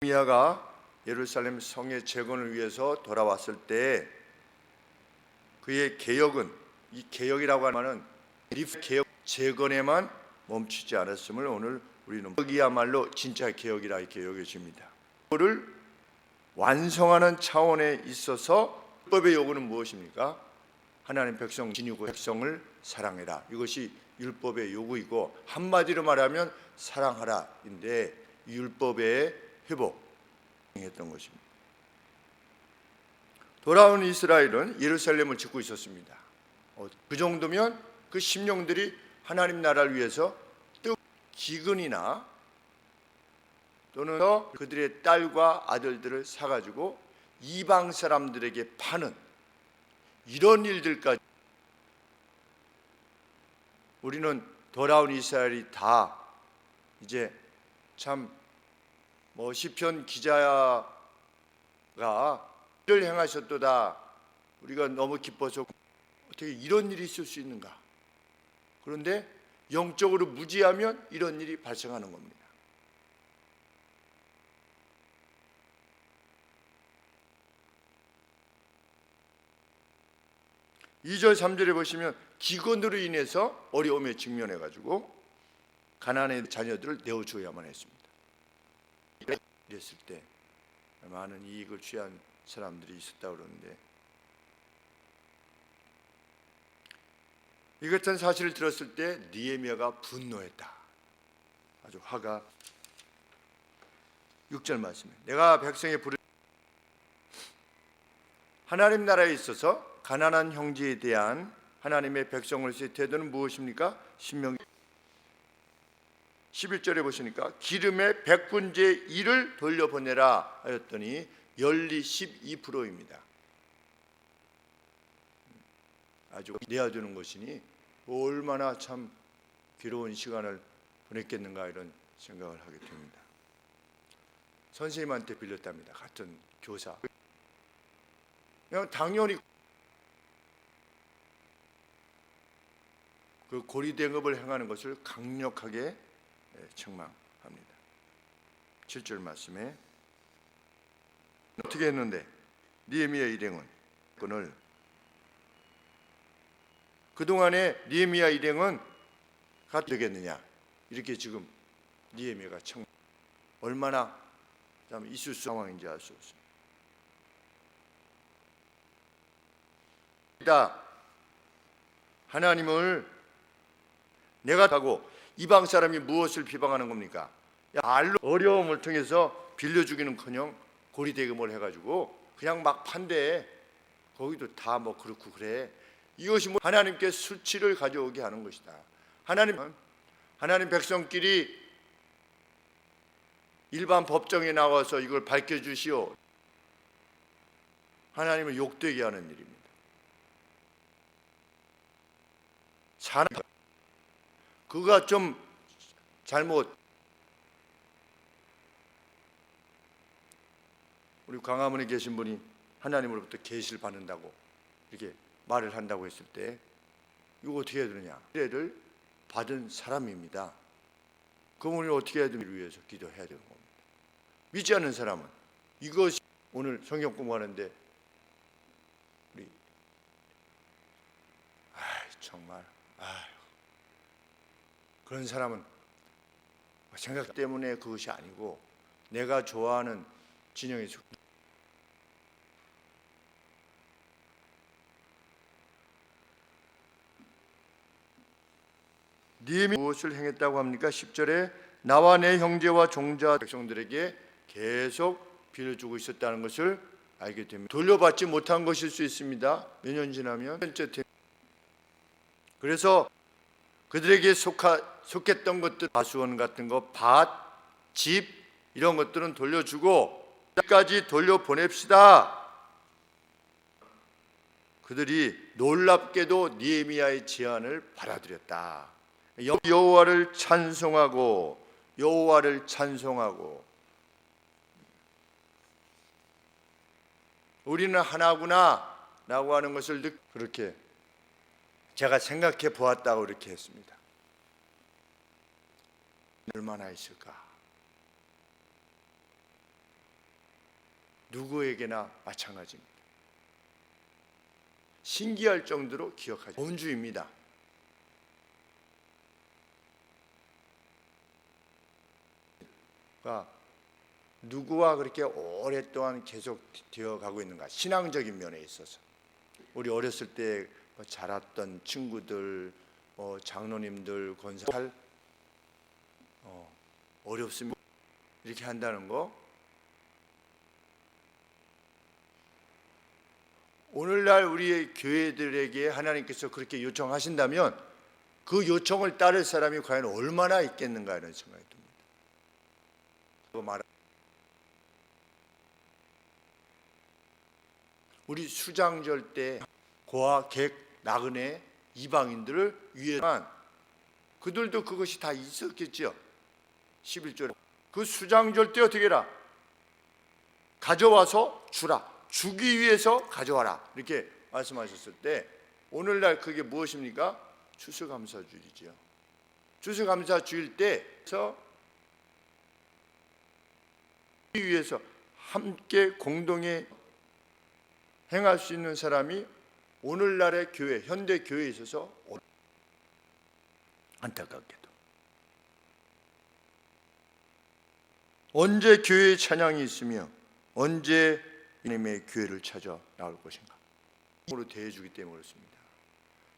느헤미야가 예루살렘 성의 재건을 위해서 돌아왔을 때 그의 개혁은, 이 개혁이라고 하는 개혁 재건에만 멈추지 않았음을 오늘 우리는 여기야말로 진짜 개혁이라 이렇게 여겨집니다. 그거를 완성하는 차원에 있어서 율법의 요구는 무엇입니까? 하나님 백성 지니고 백성을 사랑해라. 이것이 율법의 요구이고, 한마디로 말하면 사랑하라인데, 율법의 회복했던 것입니다. 돌아온 이스라엘은 예루살렘을 짓고 있었습니다. 그 정도면 그 심령들이 하나님 나라를 위해서 기근이나 또는 그들의 딸과 아들들을 사가지고 이방 사람들에게 파는 이런 일들까지, 우리는 돌아온 이스라엘이 다 이제 참 시편 기자가 일을 행하셨도다, 우리가 너무 기뻐서 어떻게 이런 일이 있을 수 있는가. 그런데 영적으로 무지하면 이런 일이 발생하는 겁니다. (2절) (3절에) 보시면 기근으로 인해서 어려움에 직면해 가지고 가나안의 자녀들을 내어줘야만 했습니다. 이랬을 때 많은 이익을 취한 사람들이 있었다고 그러는데, 이 같은 사실을 들었을 때 느헤미야가 분노했다. 아주 화가. 6절 말씀에 내가 백성의 불을, 하나님 나라에 있어서 가난한 형제에 대한 하나님의 백성으로서의 태도는 무엇입니까? 신명기 11절에 보시니까 기름의 100분의 1을 돌려보내라 하였더니 연리 12%입니다. 아주 내어주는 것이니 얼마나 참 괴로운 시간을 보냈겠는가, 이런 생각을 하게 됩니다. 선생님한테 빌렸답니다. 같은 교사. 그냥 당연히 그 고리대응업을 행하는 것을 강력하게 책망합니다. 7절 말씀에 어떻게 했는데 느헤미야 일행은 그를, 그동안의 느헤미야 일행은 되겠느냐, 이렇게 지금 느헤미야가 청, 얼마나 참 있을 수 상황인지 알 수 없습니다. 하나님을 내가 하고 이방 사람이 무엇을 비방하는 겁니까? 말로 어려움을 통해서 빌려주기는커녕 고리대금을 해가지고 그냥 막 판대. 거기도 다 그렇고 그래. 이것이 하나님께 수치를 가져오게 하는 것이다. 하나님 백성끼리 일반 법정에 나와서 이걸 밝혀주시오. 하나님을 욕되게 하는 일입니다. 그가 좀 잘못, 우리 광화문에 계신 분이 하나님으로부터 계시를 받는다고 이렇게 말을 한다고 했을 때 이거 어떻게 해야 되느냐? 은혜를 받은 사람입니다. 그분을 어떻게 해야 되는지 위해서 기도해야 되는 겁니다. 믿지 않는 사람은 이것이, 오늘 성경 공부하는데 우리 정말 그런 사람은 생각 때문에 그것이 아니고 내가 좋아하는 진영에 속. 느헤미야 무엇을 행했다고 합니까? 10절에 나와 내 형제와 종자 백성들에게 계속 빌려주고 있었다는 것을 알게 됩니다. 돌려받지 못한 것일 수 있습니다. 몇 년 지나면. 그래서 그들에게 속했던 것들, 가수원 같은 거, 밭, 집 이런 것들은 돌려주고 까지 돌려보냅시다. 그들이 놀랍게도 느헤미야의 제안을 받아들였다. 여호와를 찬송하고 우리는 하나구나 라고 하는 것을 그렇게 제가 생각해 보았다고 이렇게 했습니다. 얼마나 있을까? 누구에게나 마찬가지입니다. 신기할 정도로 기억하죠. 범주입니다. 그러니까 누구와 그렇게 오랫동안 계속 되어가고 있는가? 신앙적인 면에 있어서 우리 어렸을 때 자랐던 친구들, 장로님들, 권사 어렵습니다. 이렇게 한다는 거. 오늘날 우리의 교회들에게 하나님께서 그렇게 요청하신다면 그 요청을 따를 사람이 과연 얼마나 있겠는가 이런 생각이 듭니다. 우리 수장절 때 고아, 객, 나그네, 이방인들을 위해서만 그들도 그것이 다 있었겠죠. 11절 그 수장절 때 어떻게 해라? 가져와서 주라. 주기 위해서 가져와라. 이렇게 말씀하셨을 때 오늘날 그게 무엇입니까? 추수감사주일이죠. 추수감사주일 때서 위해서 함께 공동에 행할 수 있는 사람이 오늘날의 교회, 현대 교회에 있어서 안타깝게도 언제 교회에 찬양이 있으며 언제 하나님의 교회를 찾아 나올 것인가? 으로 대해주기 때문에 그렇습니다.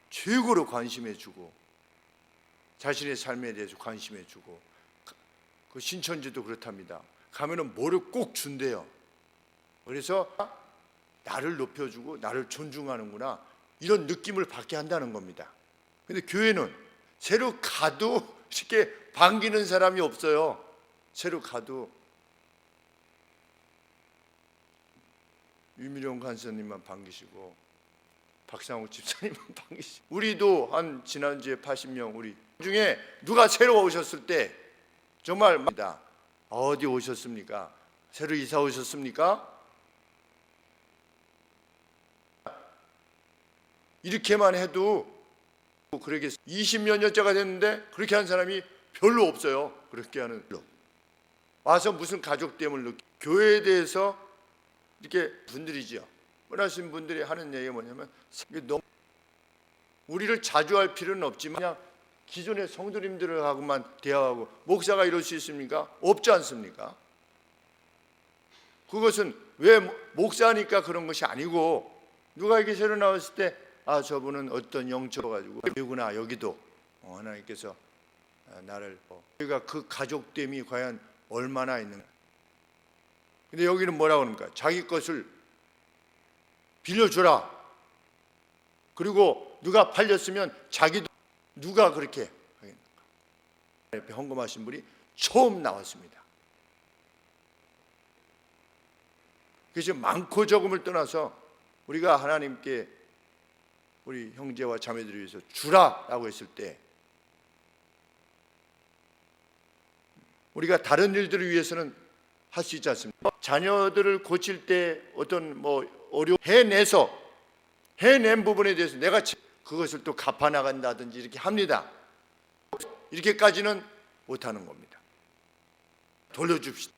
최고로 관심해주고 자신의 삶에 대해서 관심해주고 그 신천지도 그렇답니다. 가면은 뭐를 꼭 준대요. 그래서 나를 높여주고 나를 존중하는구나 이런 느낌을 받게 한다는 겁니다. 근데 교회는 새로 가도 쉽게 반기는 사람이 없어요. 새로 가도 유미룡 간사님만 반기시고 박상욱 집사님만 반기시고 우리도 한 지난주에 80명 우리 중에 누가 새로 오셨을 때 정말 말입니다. 어디 오셨습니까? 새로 이사 오셨습니까? 이렇게만 해도 그러게 20몇 년째가 됐는데 그렇게 한 사람이 별로 없어요. 그렇게 하는 와서 무슨 가족됨을 느끼 교회에 대해서 이렇게 분들이죠. 원하신 분들이 하는 얘기가 뭐냐면 너무 우리를 자주 할 필요는 없지만 그냥 기존의 성도님들하고만 대화하고 목사가 이럴 수 있습니까? 없지 않습니까? 그것은 왜 목사니까 그런 것이 아니고 누가 이렇게 새로 나왔을 때 저분은 어떤 영적으로 가지고 여기구나 여기도 하나님께서 나를 우리가 그 가족됨이 과연 얼마나 있는가. 근데 여기는 뭐라고 하는가? 자기 것을 빌려주라. 그리고 누가 팔렸으면 자기도 누가 그렇게 하겠는가? 옆에 헌금하신 분이 처음 나왔습니다. 그래서 많고 적음을 떠나서 우리가 하나님께 우리 형제와 자매들을 위해서 주라라고 했을 때 우리가 다른 일들을 위해서는 할 수 있지 않습니까? 자녀들을 고칠 때 어떤 어려움 해낸 부분에 대해서 내가 그것을 또 갚아 나간다든지 이렇게 합니다. 이렇게까지는 못하는 겁니다. 돌려줍시다.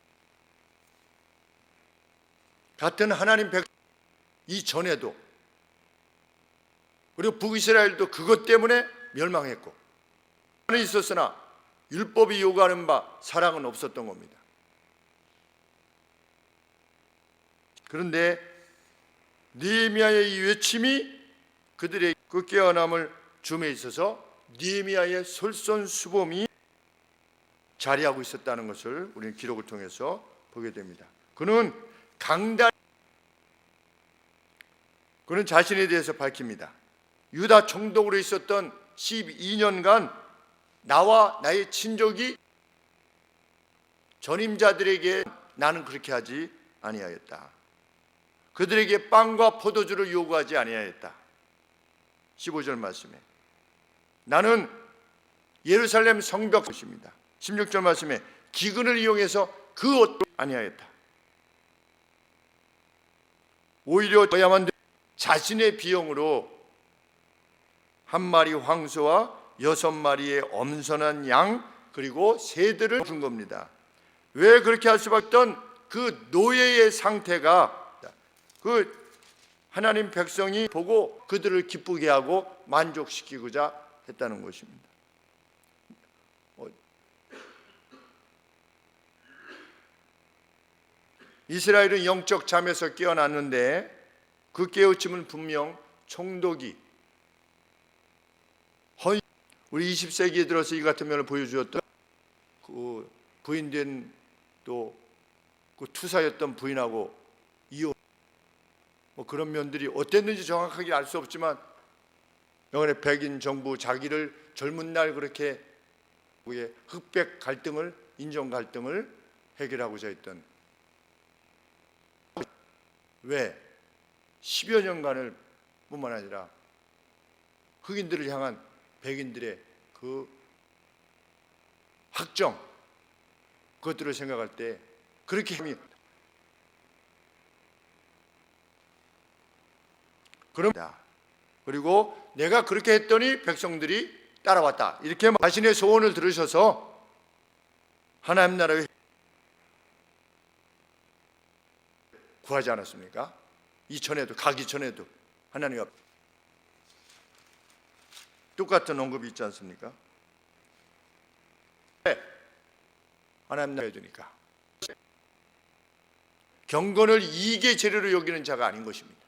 같은 하나님 백 이전에도 그리고 북이스라엘도 그것 때문에 멸망했고 있었으나 율법이 요구하는 바 사랑은 없었던 겁니다. 그런데 느헤미야의 이 외침이 그들의 그 깨어남을 줌에 있어서 느헤미야의 솔선수범이 자리하고 있었다는 것을 우리는 기록을 통해서 보게 됩니다. 그는 자신에 대해서 밝힙니다. 유다 총독으로 있었던 12년간 나와 나의 친족이 전임자들에게 나는 그렇게 하지 아니하였다. 그들에게 빵과 포도주를 요구하지 아니하였다. 15절 말씀에 나는 예루살렘 성벽 것입니다. 16절 말씀에 기근을 이용해서 그 옷도 아니하였다. 오히려 저야만 자신의 비용으로 한 마리 황소와 6마리의 엄선한 양 그리고 새들을 준 겁니다. 왜 그렇게 할 수밖에 없던 그 노예의 상태가 그 하나님 백성이 보고 그들을 기쁘게 하고 만족시키고자 했다는 것입니다. 이스라엘은 영적 잠에서 깨어났는데 그 깨우침은 분명 총독이 우리 20세기에 들어서 이 같은 면을 보여주었던 그 부인된 또 그 투사였던 부인하고 이혼 뭐 그런 면들이 어땠는지 정확하게 알 수 없지만 영원의 백인 정부 자기를 젊은 날 그렇게 흑백 갈등을 인종 갈등을 해결하고자 했던 왜 10여 년간을 뿐만 아니라 흑인들을 향한 백인들의 그 학정 그것들을 생각할 때 그렇게 힘이 그럽니다. 그리고 내가 그렇게 했더니 백성들이 따라왔다. 이렇게 자신의 소원을 들으셔서 하나님 나라에 구하지 않았습니까? 이전에도 가기 전에도 하나님 앞 똑같은 언급이 있지 않습니까? 하나님 나라에 두니까 경건을 이익의 재료로 여기는 자가 아닌 것입니다.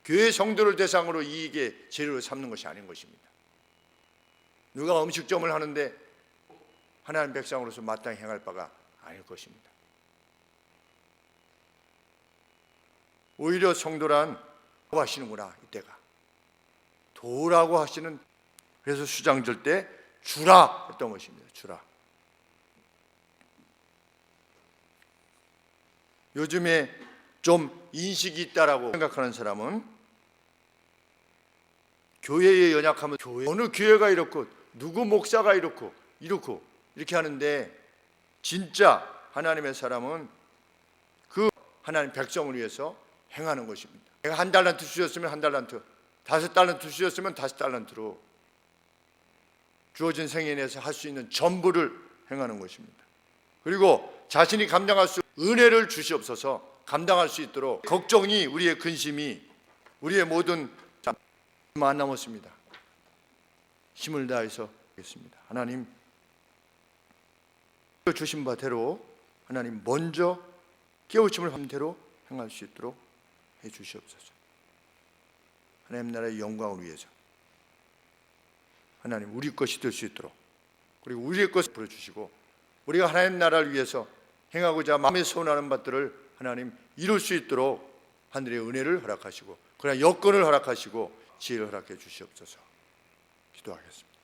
교회 성도를 대상으로 이익의 재료로 삼는 것이 아닌 것입니다. 누가 음식점을 하는데 하나님 백성으로서 마땅히 행할 바가 아닐 것입니다. 오히려 성도란 하시는구나 이때가 도라고 하시는 그래서 수장절 때 주라 했던 것입니다. 주라. 요즘에 좀 인식이 있다라고 생각하는 사람은 교회에 연약하면 어느 교회가 이렇고 누구 목사가 이렇고 이렇게 하는데 진짜 하나님의 사람은 그 하나님 백성을 위해서 행하는 것입니다. 내가 1달란트 주셨으면 1달란트, 5달란트 주셨으면 5달란트로 주어진 생에 내서 할 수 있는 전부를 행하는 것입니다. 그리고 자신이 감당할 수 은혜를 주시옵소서 감당할 수 있도록 걱정이 우리의 근심이 우리의 모든 안 남았습니다. 힘을 다해서 하겠습니다. 하나님 주신 바대로 하나님 먼저 깨우침을 한 대로 행할 수 있도록 해 주시옵소서. 하나님 나라의 영광을 위해서 하나님 우리 것이 될 수 있도록 그리고 우리의 것을 부려주시고 우리가 하나님 나라를 위해서 행하고자 마음에 소원하는 바들을 하나님 이룰 수 있도록 하늘의 은혜를 허락하시고 그러나 여건을 허락하시고 지혜를 허락해 주시옵소서. 기도하겠습니다.